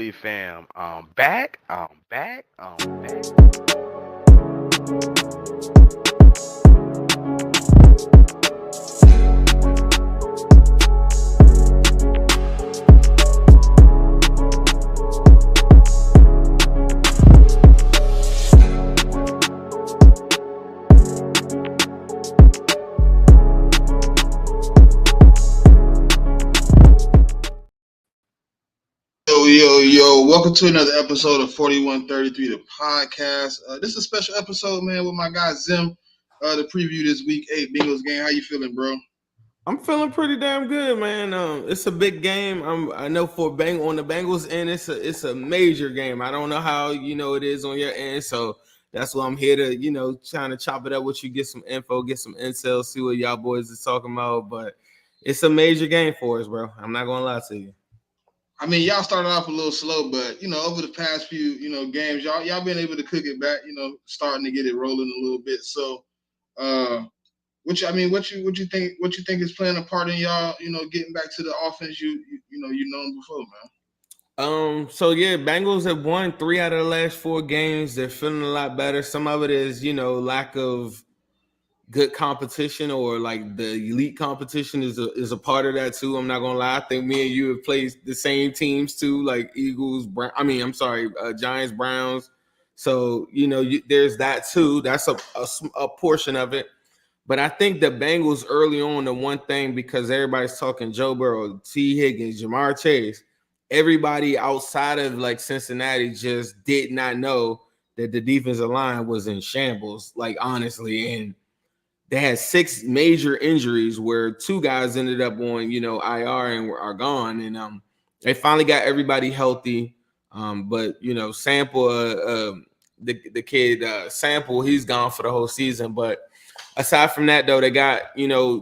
Philly fam? I'm back. Yo, welcome to another episode of 4133, the podcast. This is a special episode, man, with my guy Zim to preview this week 8 Bengals game. How you feeling, bro? I'm feeling pretty damn good, man. It's a big game. I know for on the Bengals end, it's a major game. I don't know how it is on your end, so that's why I'm here to trying to chop it up with you, get some info, get some intel, see what y'all boys is talking about. But it's a major game for us, bro. I'm not gonna lie to you. I mean, y'all started off a little slow, but over the past few games, y'all been able to cook it back. Starting to get it rolling a little bit. So, what you think is playing a part in y'all? Getting back to the offense you known before, man. So yeah, Bengals have won 3 out of the last 4 games. They're feeling a lot better. Some of it is lack of good competition, or like the elite competition is a part of that too. I'm not gonna lie. I think me and you have played the same teams too, like Eagles. Giants, Browns. So there's that too. That's a portion of it. But I think the Bengals early on, the one thing, because everybody's talking Joe Burrow, T. Higgins, Jamar Chase, everybody outside of like Cincinnati just did not know that the defensive line was in shambles. Like honestly, and they had 6 major injuries where 2 guys ended up on, IR and are gone. And they finally got everybody healthy. But Sample, the kid Sample, he's gone for the whole season. But aside from that, though, they got,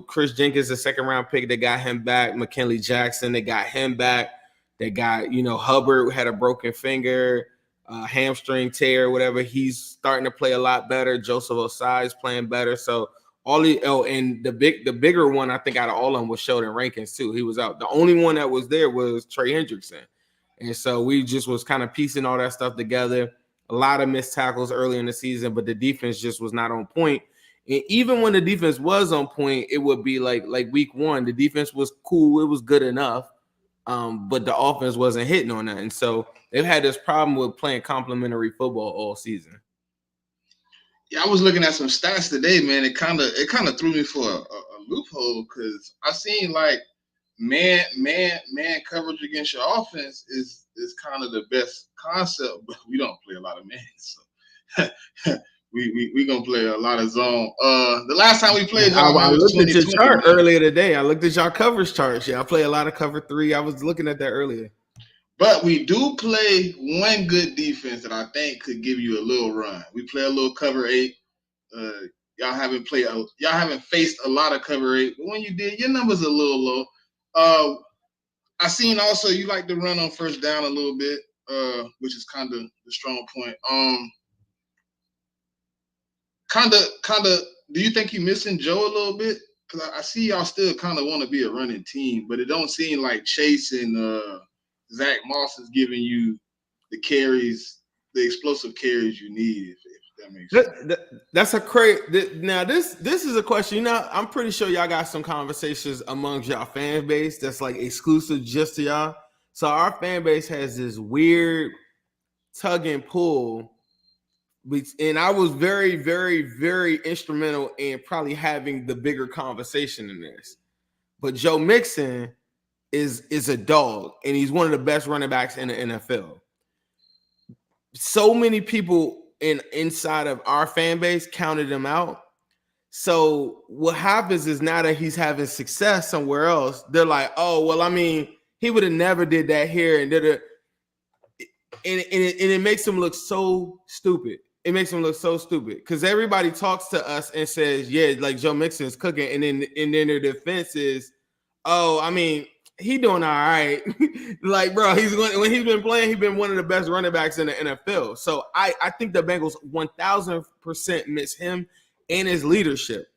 Chris Jenkins, a 2nd-round pick. They got him back. McKinley Jackson, they got him back. They got, Hubbard had a broken finger, hamstring tear, whatever. He's starting to play a lot better. Joseph Osai is playing better. So and the bigger one, I think, out of all of them was Sheldon Rankins too. He was out. The only one that was there was Trey Hendrickson. And so we just was kind of piecing all that stuff together. A lot of missed tackles early in the season, but the defense just was not on point. And even when the defense was on point, it would be like week 1, the defense was cool. It was good enough. But the offense wasn't hitting on that. And so they've had this problem with playing complementary football all season. Yeah, I was looking at some stats today, man. It kind of threw me for a loophole, because I seen like man coverage against your offense is kind of the best concept, but we don't play a lot of man, so we gonna play a lot of zone. The last time we played, I looked at your chart earlier today. I looked at your coverage charts. Yeah, I play a lot of cover 3. I was looking at that earlier. But we do play one good defense that I think could give you a little run. We play a little cover 8. Y'all haven't faced a lot of cover 8, but when you did, your numbers are a little low. I seen also you like to run on first down a little bit, which is kind of the strong point. Kind of. Do you think you're missing Joe a little bit? Because I see y'all still kind of want to be a running team, but it don't seem like Chase and Zach Moss is giving you the explosive carries you need. If that makes sense. That's a crazy. Now this is a question. I'm pretty sure y'all got some conversations amongst y'all fan base that's like exclusive just to y'all. So our fan base has this weird tug and pull. And I was very, very, very instrumental in probably having the bigger conversation in this. But Joe Mixon is a dog, and he's one of the best running backs in the NFL. So many people inside of our fan base counted him out. So what happens is now that he's having success somewhere else, they're like, oh, well, I mean, he would have never did that here. And it makes him look so stupid. It makes him look so stupid because everybody talks to us and says, yeah, like Joe Mixon is cooking. And then their defense is, oh, I mean, he doing all right. Like, bro, when he's been playing, he's been one of the best running backs in the NFL. So I think the Bengals 1,000% miss him and his leadership.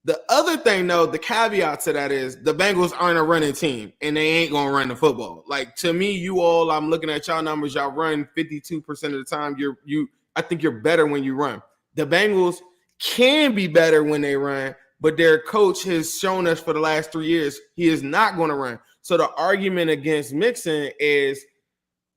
The other thing, though, the caveat to that is the Bengals aren't a running team, and they ain't gonna run the football. Like, to me, you all, I'm looking at y'all numbers. Y'all run 52% of the time. I think you're better when you run. The Bengals can be better when they run, but their coach has shown us for the last 3 years he is not going to run. So the argument against Mixon is,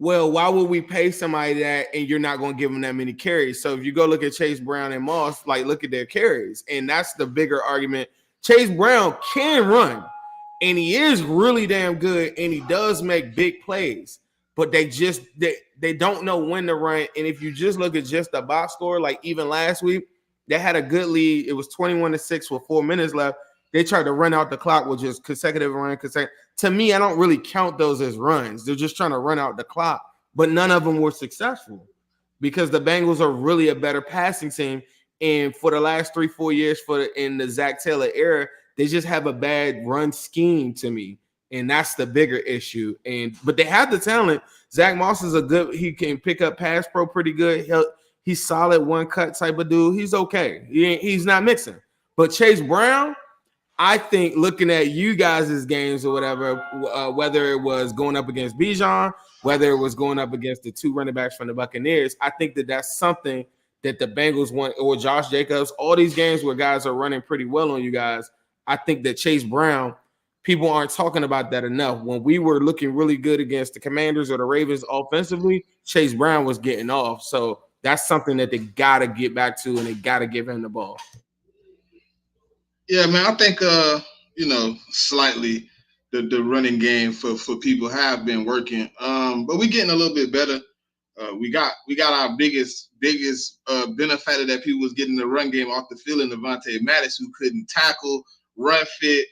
well, why would we pay somebody that and you're not going to give them that many carries? So if you go look at Chase Brown and Moss, like, look at their carries. And that's the bigger argument. Chase Brown can run, and he is really damn good, and he does make big plays. But they don't know when to run. And if you just look at just the box score, like even last week, they had a good lead. It was 21-6 with 4 minutes left. They tried to run out the clock with just consecutive run. To me, I don't really count those as runs. They're just trying to run out the clock. But none of them were successful because the Bengals are really a better passing team. And for the last 3-4 years in the Zach Taylor era, they just have a bad run scheme to me. And that's the bigger issue. But they have the talent. Zach Moss is he can pick up pass pro pretty good. He's solid one cut type of dude. He's okay. He's not mixing. But Chase Brown, I think looking at you guys' games or whatever, whether it was going up against Bijan, whether it was going up against the two running backs from the Buccaneers, I think that's something that the Bengals want, or Josh Jacobs, all these games where guys are running pretty well on you guys. I think that Chase Brown, people aren't talking about that enough. When we were looking really good against the Commanders or the Ravens offensively, Chase Brown was getting off. So that's something that they got to get back to, and they got to give him the ball. Yeah, man, I think slightly the running game for people have been working. But we're getting a little bit better. We got our biggest benefactor that people was getting the run game off the field in Devontae Mattis, who couldn't tackle, run fit.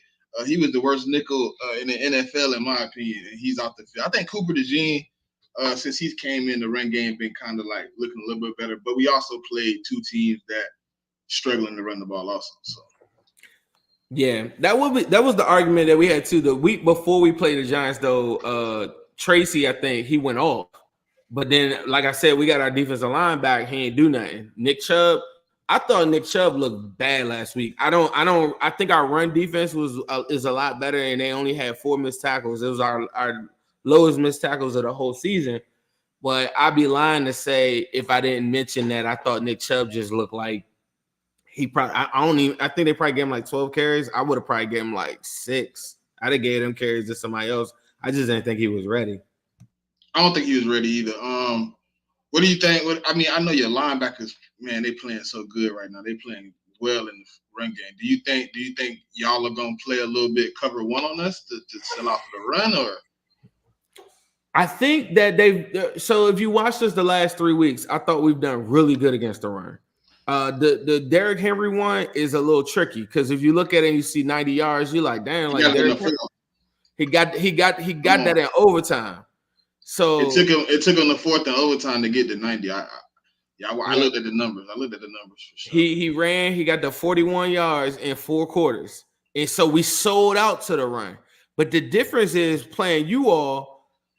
He was the worst nickel in the NFL, in my opinion, and he's off the field. I think Cooper DeJean, since he's came in, the run game been kind of like looking a little bit better. But we also played two teams that struggling to run the ball also. So. Yeah, that was the argument that we had too. The week before we played the Giants, though, Tracy, I think he went off. But then, like I said, we got our defensive line back. He ain't do nothing. Nick Chubb, I thought Nick Chubb looked bad last week. I think our run defense is a lot better, and they only had 4 missed tackles. It was our lowest missed tackles of the whole season. But I'd be lying to say if I didn't mention that I thought Nick Chubb just looked like he probably. I think they probably gave him like 12 carries. I would have probably gave him like 6. I'd have gave him carries to somebody else. I just didn't think he was ready. I don't think he was ready either. What do you think? I know your linebackers, man, they playing so good right now. They playing well in the run game. Do you think y'all are gonna play a little bit cover one on us to sell off the run, or? I think that so if you watched us the last 3 weeks, I thought we've done really good against the run. The Derrick Henry one is a little tricky because if you look at it and you see 90 yards, you're like, damn, like Derrick Henry, he got that in overtime. So it took him the fourth and overtime to get to 90. I looked at the numbers. For sure. He ran. He got the 41 yards in 4 quarters, and so we sold out to the run. But the difference is playing you all.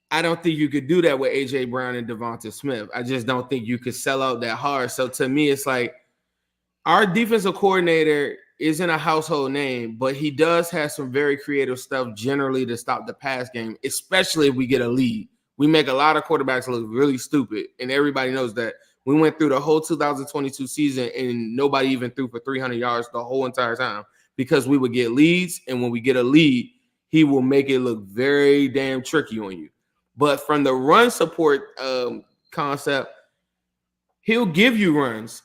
I don't think you could do that with AJ Brown and Devonta Smith. I just don't think you could sell out that hard. So to me, it's like our defensive coordinator isn't a household name, but he does have some very creative stuff generally to stop the pass game, especially if we get a lead. We make a lot of quarterbacks look really stupid, and everybody knows that. We went through the whole 2022 season, and nobody even threw for 300 yards the whole entire time because we would get leads, and when we get a lead, he will make it look very damn tricky on you. But from the run support concept, he'll give you runs.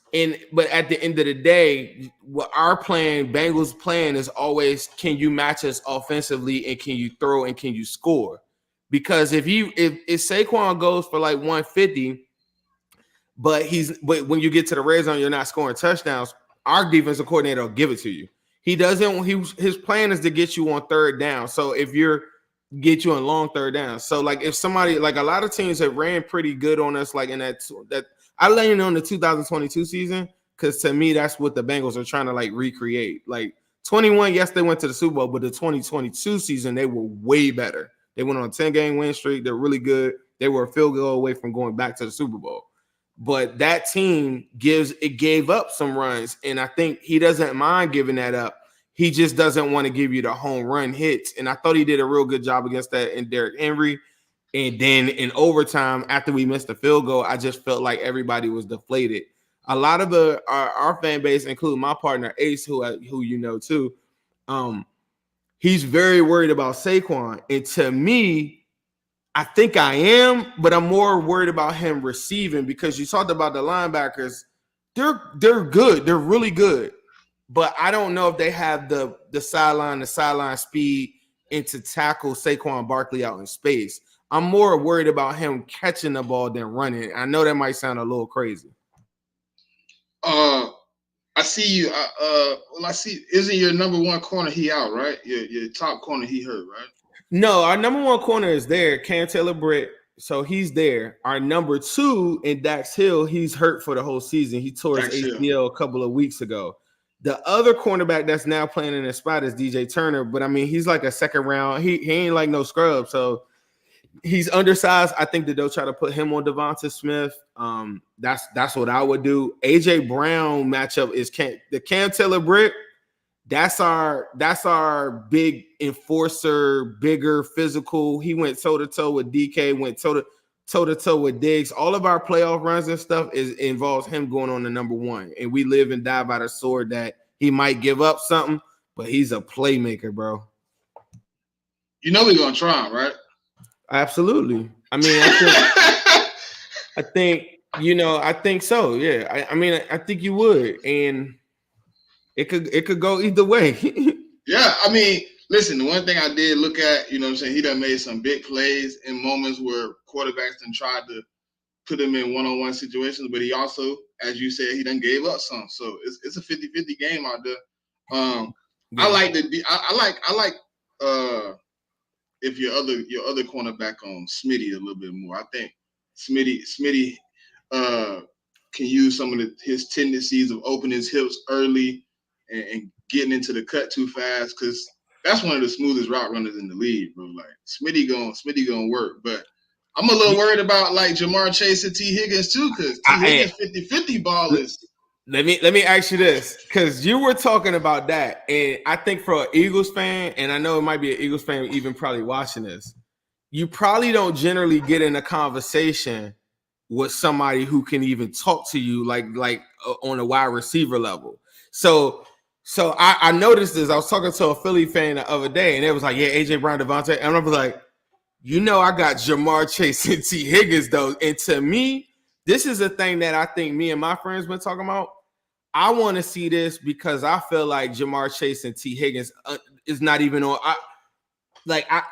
But at the end of the day, what our plan, Bengals' plan, is always, can you match us offensively, and can you throw, and can you score? Because if Saquon goes for like 150, but when you get to the red zone, you're not scoring touchdowns, our defensive coordinator will give it to you. He doesn't. His plan is to get you on third down. So if get you on long third down. So like if somebody, like a lot of teams have ran pretty good on us, like in that I leaned on the 2022 season because to me that's what the Bengals are trying to like recreate. Like 21, yes, they went to the Super Bowl, but the 2022 season they were way better. They went on a 10-game win streak. They're really good. They were a field goal away from going back to the Super Bowl. But that team gave up some runs, and I think he doesn't mind giving that up He just doesn't want to give you the home run hits. And I thought he did a real good job against that in Derrick Henry. And then in overtime, after we missed the field goal, I just felt like everybody was deflated. A lot of our fan base, including my partner Ace, who you know too, he's very worried about Saquon. And to me, I think I am, but I'm more worried about him receiving because you talked about the linebackers. They're good. They're really good. But I don't know if they have the sideline speed and to tackle Saquon Barkley out in space. I'm more worried about him catching the ball than running. I know that might sound a little crazy. I see you. Well, I see. Isn't your number one corner he out, right? Your top corner he hurt, right? No, our number one corner is there, Cam Taylor-Britt. So he's there. Our number two in Dax Hill, he's hurt for the whole season. He tore his ACL a couple of weeks ago. The other cornerback that's now playing in the spot is DJ Turner, but I mean, he's like a second round. He ain't like no scrub, so he's undersized. I think that they'll try to put him on Devonta Smith. That's what I would do. AJ Brown matchup is the Cam Taylor-Britt. That's our big enforcer, bigger, physical. He went toe-to-toe with DK, went toe-to-toe with Diggs. All of our playoff runs and stuff involves him going on the number one. And we live and die by the sword that he might give up something, but he's a playmaker, bro. You know we're going to try him, right? Absolutely. I mean, I think so. Yeah. I think you would. And it could go either way. Yeah, I mean, listen, the one thing I did look at, you know what I'm saying, he done made some big plays in moments where quarterbacks done tried to put him in one-on-one situations, but he also, as you said, he done gave up some. So it's a 50-50 game out there. Yeah. I like if your other cornerback on Smitty a little bit more. I think Smitty can use some of his tendencies of opening his hips early and getting into the cut too fast, because that's one of the smoothest route runners in the league, bro. Like Smitty gonna work. But I'm a little worried about like Jamar Chase and T. Higgins too, because T. Higgins 50-50 ball is. Let me ask you this, because you were talking about that, and I think for an Eagles fan, and I know it might be an Eagles fan even probably watching this, you probably don't generally get in a conversation with somebody who can even talk to you like on a wide receiver level. So I noticed this. I was talking to a Philly fan the other day, and it was like, yeah, AJ Brown, Devontae. And I was like, I got Jamar Chase and T. Higgins, though. And to me, this is a thing that I think me and my friends been talking about. I want to see this because I feel like Jamar Chase and T. Higgins is not even on.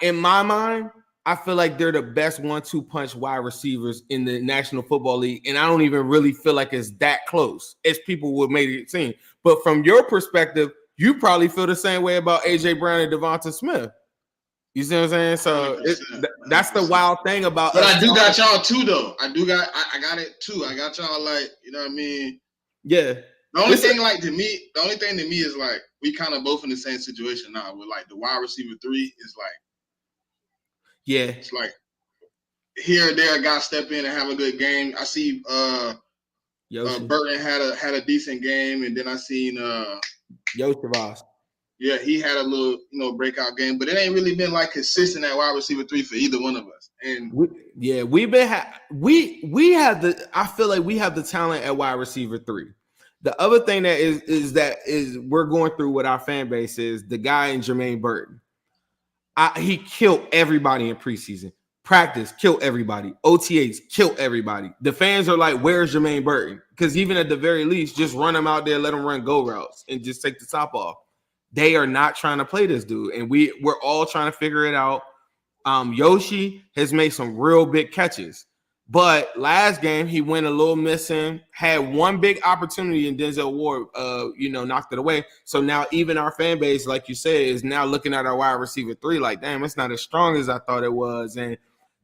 In my mind, I feel like they're the best 1-2 punch wide receivers in the National Football League, and I don't even really feel like it's that close as people would make it seem. But from your perspective, you probably feel the same way about AJ Brown and Devonta Smith. You see what I'm saying? So that's the wild thing about. But I do got y'all too, though. I got it too. I got y'all like, you know what I mean? Yeah. The only thing to me is like we kind of both in the same situation now. With like the wide receiver 3 is like. Yeah, it's like here or there, a guy step in and have a good game. I see Burton had a decent game, and then I seen Yoshi Ross. Yeah, he had a little breakout game, but it ain't really been like consistent at wide receiver 3 for either one of us. And I feel like we have the talent at wide receiver 3. The other thing that is we're going through with our fan base is the guy in Jermaine Burton. He killed everybody in preseason. Practice, killed everybody. OTAs, killed everybody. The fans are like, where's Jermaine Burton? Because even at the very least, just run him out there, let him run go routes, and just take the top off. They are not trying to play this dude, and we're all trying to figure it out. Yoshi has made some real big catches, but last game he went a little missing. Had one big opportunity, and Denzel Ward, knocked it away. So now even our fan base, like you said, is now looking at our wide receiver 3 like, damn, it's not as strong as I thought it was. And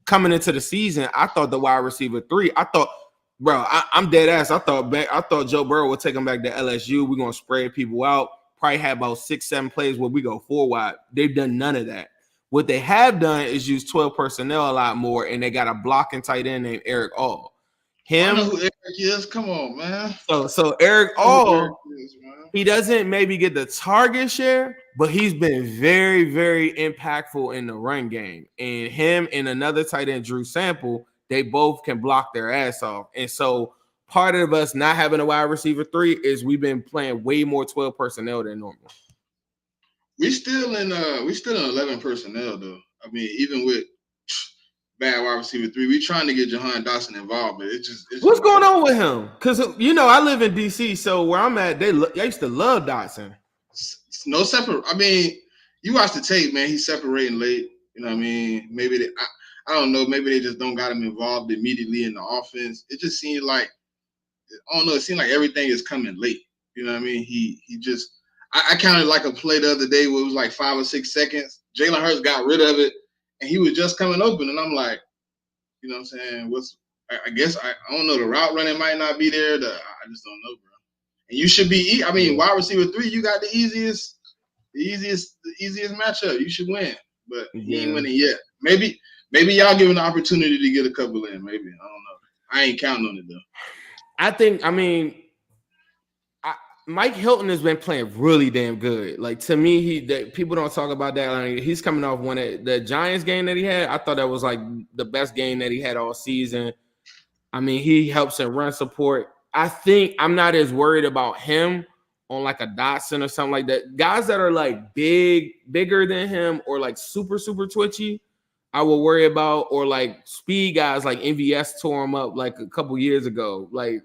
coming into the season, I thought the wide receiver 3, I'm dead ass. I thought Joe Burrow would take him back to LSU. We're gonna spread people out. Probably had about 6-7 plays where we go 4 wide. They've done none of that. What they have done is use 12 personnel a lot more, and they got a blocking tight end named Eric All. I know Him. who Eric is. Come on, man. So Eric I know who Eric All, is, man. he doesn't maybe get the target share, but he's been very, very impactful in the run game. And him and another tight end, Drew Sample, they both can block their ass off. And so part of us not having a wide receiver 3 is we've been playing way more 12 personnel than normal. We still in 11 personnel though. I mean, even with bad wide receiver 3, we trying to get Jahan Dotson involved, but it's What's just not going working. on with him? Because I live in DC, so where I'm at, they used to love Dotson. No separate. I mean, you watch the tape, man. He's separating late. You know what I mean? Maybe I don't know. Maybe they just don't got him involved immediately in the offense. It just seemed like I don't know. It seemed like everything is coming late. You know what I mean? He just. I counted like a play the other day where it was like 5 or 6 seconds. Jalen Hurts got rid of it, and he was just coming open, and I'm like, you know what I'm saying? I guess I don't know. The route running might not be there. I just don't know, bro. And you should be. I mean, wide receiver 3, you got the easiest matchup. You should win, but he ain't winning yet. Maybe y'all give him the opportunity to get a couple in. Maybe I don't know. I ain't counting on it though. I mean, Mike Hilton has been playing really damn good. Like to me, people don't talk about that. Like, he's coming off one of the Giants game that he had. I thought that was like the best game that he had all season. I mean, he helps in run support. I think I'm not as worried about him on like a Dotson or something like that. Guys that are like bigger than him or like super, super twitchy, I will worry about, or like speed guys like MVS tore him up like a couple years ago. Like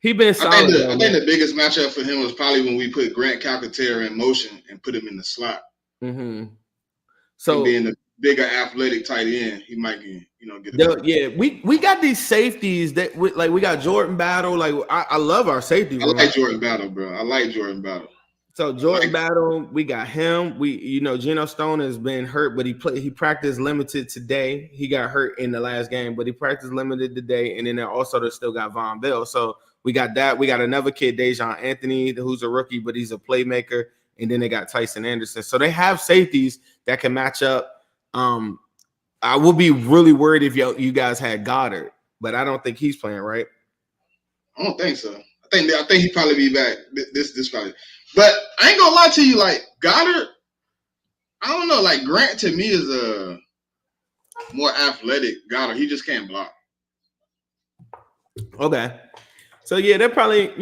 he been solid. I think the biggest matchup for him was probably when we put Grant Calcaterra in motion and put him in the slot. Mm-hmm. So being the bigger athletic tight end, he might get we got these safeties that we got Jordan Battle. Like I love our safety. I like Jordan Battle, bro. I like Jordan Battle. So Jordan Battle, we got him. Geno Stone has been hurt, but he practiced limited today. He got hurt in the last game, but he practiced limited today. And then also they still got Von Bell. So we got that. We got another kid, Dejon Anthony, who's a rookie, but he's a playmaker. And then they got Tyson Anderson. So they have safeties that can match up. I would be really worried if you guys had Goddard, but I don't think he's playing, right? I don't think so. I think he'd probably be back this probably. But I ain't gonna lie to you, like Goddard, I don't know. Like Grant to me is a more athletic Goddard. He just can't block. Okay. So yeah, they'll probably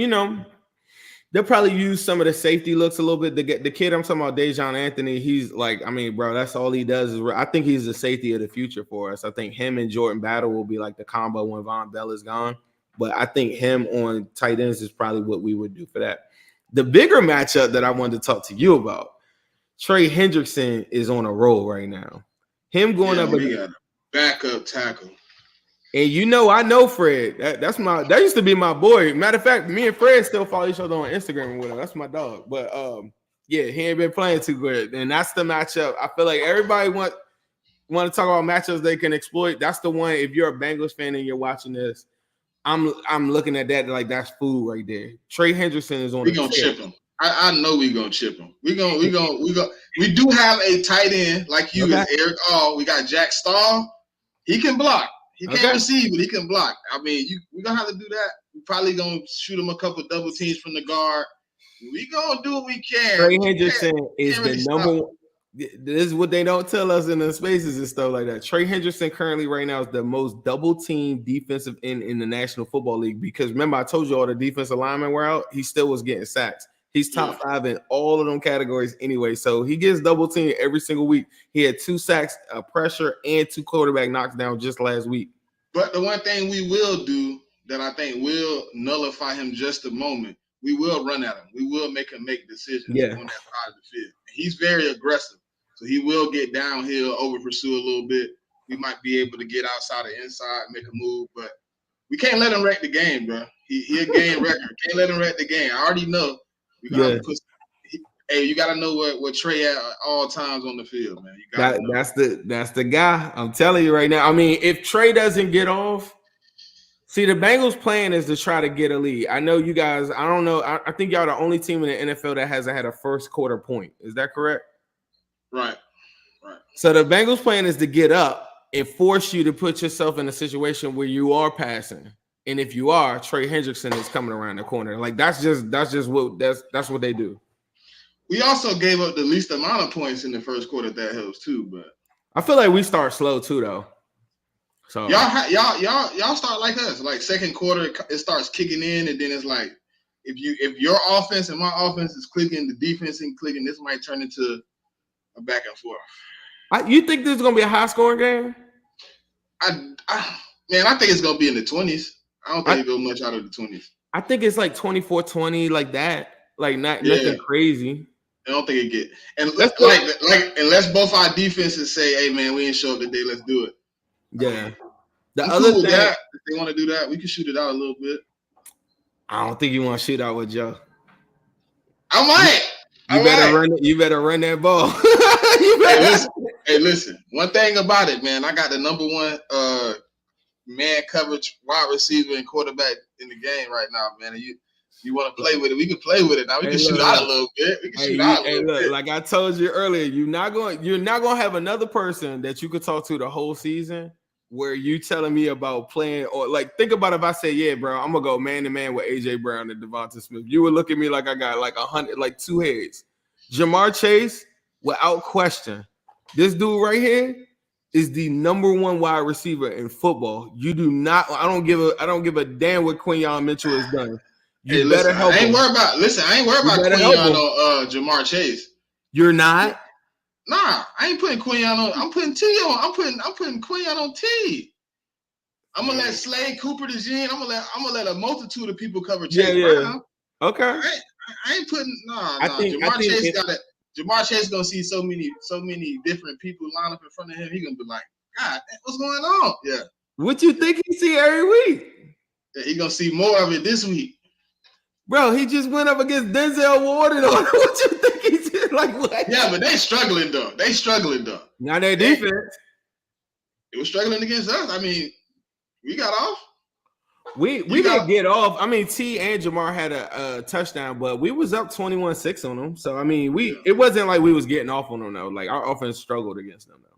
use some of the safety looks a little bit. The kid I'm talking about, Dejon Anthony, he's like, I mean, bro, that's all he does is I think he's the safety of the future for us. I think him and Jordan Battle will be like the combo when Von Bell is gone. But I think him on tight ends is probably what we would do for that. The bigger matchup that I wanted to talk to you about, Trey Hendrickson is on a roll right now. Him going up against got a backup tackle. And I know Fred. That used to be my boy. Matter of fact, me and Fred still follow each other on Instagram with him. That's my dog. But yeah, he ain't been playing too good. And that's the matchup. I feel like everybody want to talk about matchups they can exploit. That's the one. If you're a Bengals fan and you're watching this, I'm looking at that like that's food right there. Trey Hendrickson is on. We gonna chip him. I know we gonna chip him. We do have a tight end like you is Eric All. We got Jack Stahl. He can block. He can't receive, but he can block. I mean, we're gonna have to do that. We're probably gonna shoot him a couple double teams from the guard. We gonna do what we can. Trey Hendrickson is the number one. This is what they don't tell us in the spaces and stuff like that. Trey Hendrickson currently right now is the most double team defensive end in the National Football League. Because remember, I told you all the defensive linemen were out. He still was getting sacks. He's top 5 in all of them categories anyway. So he gets double teamed every single week. He had 2 sacks, a pressure, and 2 quarterback knocks down just last week. But the one thing we will do that I think will nullify him just a moment, we will run at him. We will make him make decisions on that side of the field. He's very aggressive. So he will get downhill, over pursue a little bit. We might be able to get outside the inside, make a move, but we can't let him wreck the game, bro. He a game wrecker. Can't let him wreck the game. I already know. We gotta you gotta know what Trey at all times on the field, man. You gotta know. That's the guy. I'm telling you right now. I mean, if Trey doesn't get off, see, the Bengals' plan is to try to get a lead. I know you guys. I don't know. I think y'all the only team in the NFL that hasn't had a first quarter point. Is that correct? Right. So the Bengals' plan is to get up and force you to put yourself in a situation where you are passing. And if you are, Trey Hendrickson is coming around the corner. Like that's what they do. We also gave up the least amount of points in the first quarter. That helps too, but I feel like we start slow too, though. So y'all start like us. Like second quarter, it starts kicking in, and then it's like if your offense and my offense is clicking, the defense is clicking, this might turn into a back and forth. You think this is gonna be a high scoring game? I think it's gonna be in the 20s. I don't think it go much out of the 20s. I think it's like 24-20, like that. Like nothing crazy. I don't think it get and like unless both our defenses say, "Hey man, we ain't show up today. Let's do it." Yeah. I'm cool with that. If they want to do that, we can shoot it out a little bit. I don't think you want to shoot out with Joe. I might. You better run that ball. Hey, listen. One thing about it, man, I got the number one man coverage wide receiver and quarterback in the game right now, man. And you want to play with it? We can play with it. Now we can shoot out a little bit. We can shoot out a little bit. Like I told you earlier, you're not gonna have another person that you could talk to the whole season where you telling me about playing, or like think about if I say, yeah, bro, I'm gonna go man to man with AJ Brown and Devonta Smith. You would look at me like I got like 100, like two heads. Jamar Chase, without question, this dude right here is the number one wide receiver in football. You do not. I don't give a damn what Quinyon Mitchell has done. You better help. I ain't worried about Quinyon on Jamar Chase. You're not. Nah, I ain't putting Quinyon on. I'm putting T on. I'm putting Quinyon on T. I'm gonna let Slade Cooper the Gene. I'm gonna let a multitude of people cover Chase Brown. Okay. I ain't putting Jamar Chase gonna see so many different people line up in front of him. He gonna be like, God, what's going on? Yeah. What you think he see every week? Yeah, he gonna see more of it this week. Bro, he just went up against Denzel Ward and all. What you think he did? Like what? Yeah, but they struggling though. Now their defense. It was struggling against us. I mean, we got off. We didn't get off. I mean, T and Jamar had a touchdown, but we was up 21-6 on them. So I mean, it wasn't like we was getting off on them though. Like our offense struggled against them though.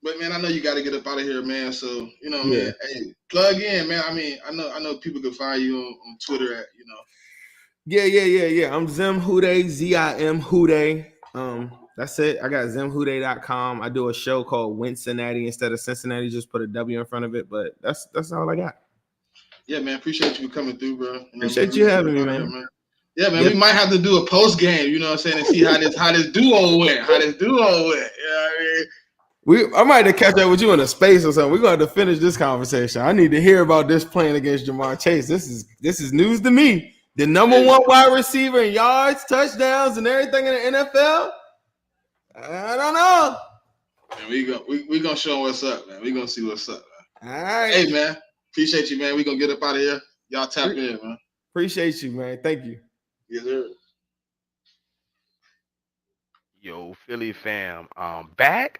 But man, I know you got to get up out of here, man. So man, hey, plug in, man. I mean, I know people can find you on Twitter at Yeah. I'm Zim Hude, ZIM Hude. That's it. I got zimhude.com. I do a show called Cincinnati instead of Cincinnati. Just put a W in front of it. But that's all I got. Yeah, man. Appreciate you coming through, bro. Appreciate you having me, man. Yeah, man. We might have to do a post game. You know what I'm saying? And see how this duo went. You know what I mean? I might have to catch up with you in a space or something. We're going to have to finish this conversation. I need to hear about this playing against Jamar Chase. This is news to me. The number one wide receiver in yards, touchdowns, and everything in the NFL. I don't know. And we gonna show what's up, man. We gonna see what's up, man. All right. Hey, man. Appreciate you, man. We gonna get up out of here. Y'all tap in, man. Appreciate you, man. Thank you. Yes, sir. Yo, Philly fam, I'm back.